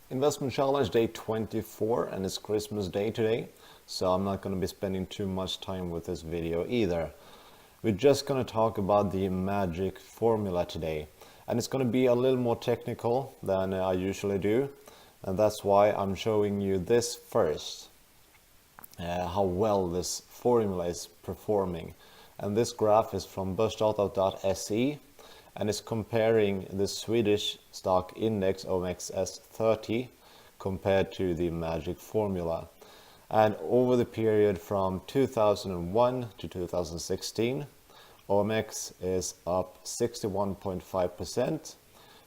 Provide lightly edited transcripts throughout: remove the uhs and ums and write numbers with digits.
Investment challenge day 24, and it's Christmas day today, so I'm not going to be spending too much time with this video either. We're just going to talk about the magic formula today, and it's going to be a little more technical than I usually do, and that's why I'm showing you this first, how well this formula is performing. And this graph is from börsdata.se, and it's comparing the Swedish stock index OMXS30 compared to the magic formula. And over the period from 2001 to 2016, OMX is up 61.5%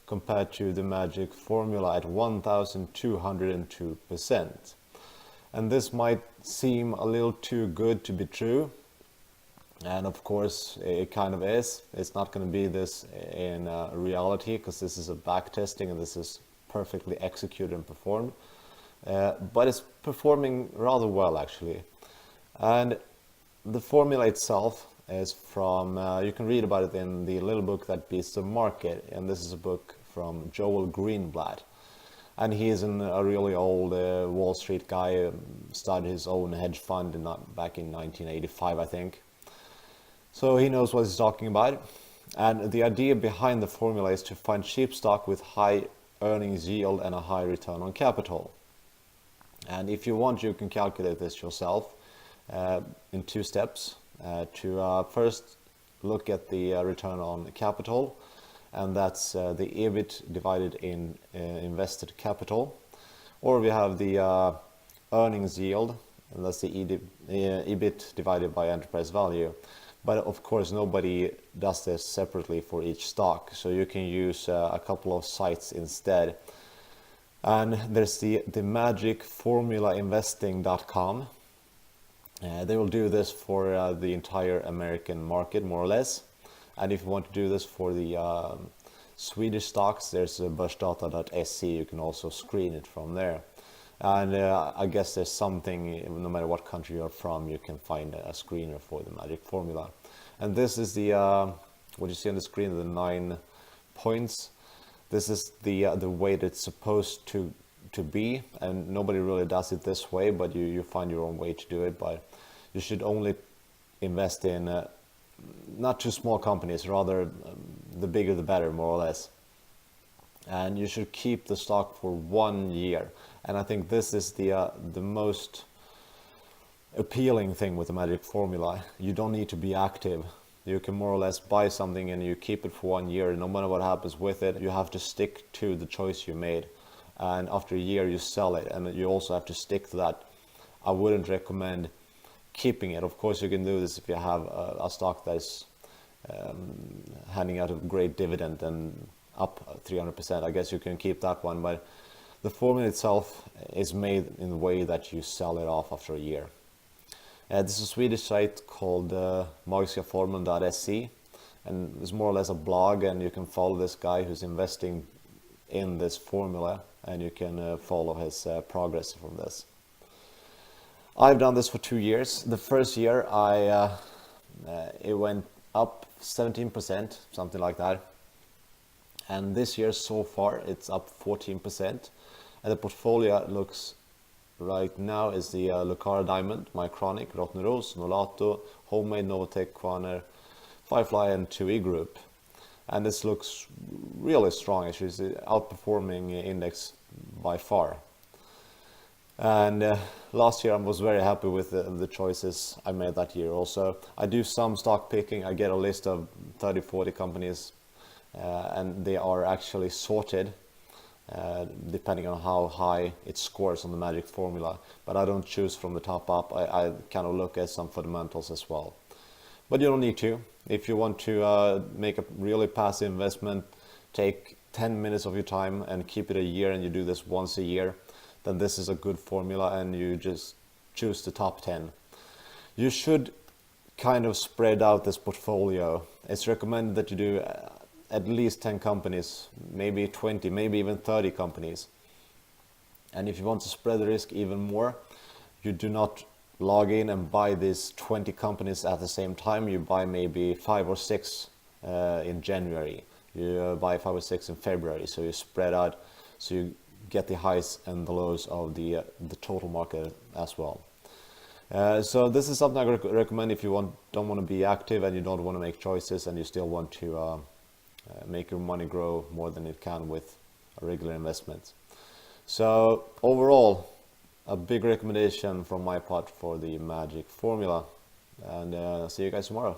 compared to the magic formula at 1,202%. And this might seem a little too good to be true. And of course it kind of is. It's not going to be this in reality, because this is a back testing and this is perfectly executed and performed. But it's performing rather well actually. And the formula itself is from, you can read about it in the little book that beats the market. And this is a book from Joel Greenblatt. And he is a really old Wall Street guy, started his own hedge fund back in 1985, I think. So he knows what he's talking about. And the idea behind the formula is to find cheap stock with high earnings yield and a high return on capital. And if you want, you can calculate this yourself in two steps. To first look at the return on capital, and that's the EBIT divided in invested capital. Or we have the earnings yield, and that's the EBIT divided by enterprise value. But of course nobody does this separately for each stock, so you can use a couple of sites instead. And there's the magicformulainvesting.com. They will do this for the entire American market, more or less. And if you want to do this for the Swedish stocks, there's börsdata.se. You can also screen it from there. And I guess there's something, no matter what country you're from, you can find a screener for the magic formula. And this is the, what you see on the screen, the 9 points. This is the way that it's supposed to be, and nobody really does it this way, but you find your own way to do it. But you should only invest in not too small companies, rather the bigger the better, more or less. And you should keep the stock for 1 year. And I think this is the most appealing thing with the magic formula. You don't need to be active. You can more or less buy something and you keep it for 1 year. No matter what happens with it, you have to stick to the choice you made. And after a year you sell it, and you also have to stick to that. I wouldn't recommend keeping it. Of course you can do this if you have a stock that is handing out a great dividend and up 300%. I guess you can keep that one, but the formula itself is made in the way that you sell it off after a year. This is a Swedish site called magiskaformeln.se, and it's more or less a blog, and you can follow this guy who's investing in this formula, and you can follow his progress from this. I've done this for 2 years. The first year it went up 17%, something like that. And this year so far it's up 14%. And the portfolio looks right now is the Lucara Diamond, Mycronic, Rottneros, Nolato, Homemaid, Novotek, Firefly and 2E Group. And this looks really strong. Actually, it's the outperforming index by far. And last year I was very happy with the choices I made that year also. I do some stock picking. I get a list of 30-40 companies, and they are actually sorted depending on how high it scores on the magic formula. But I don't choose from the top up. I kind of look at some fundamentals as well. But you don't need to. If you want to make a really passive investment, take 10 minutes of your time and keep it a year, and you do this once a year, then this is a good formula, and you just choose the top 10. You should kind of spread out this portfolio. It's recommended that you do at least 10 companies, maybe 20, maybe even 30 companies. And if you want to spread the risk even more, you do not log in and buy these 20 companies at the same time. You buy maybe 5 or 6 in January. You buy 5 or 6 in February. So you spread out, so you get the highs and the lows of the total market as well. So this is something I recommend if you don't want to be active and you don't want to make choices and you still want to make your money grow more than it can with a regular investment. So overall, a big recommendation from my part for the magic formula, and see you guys tomorrow.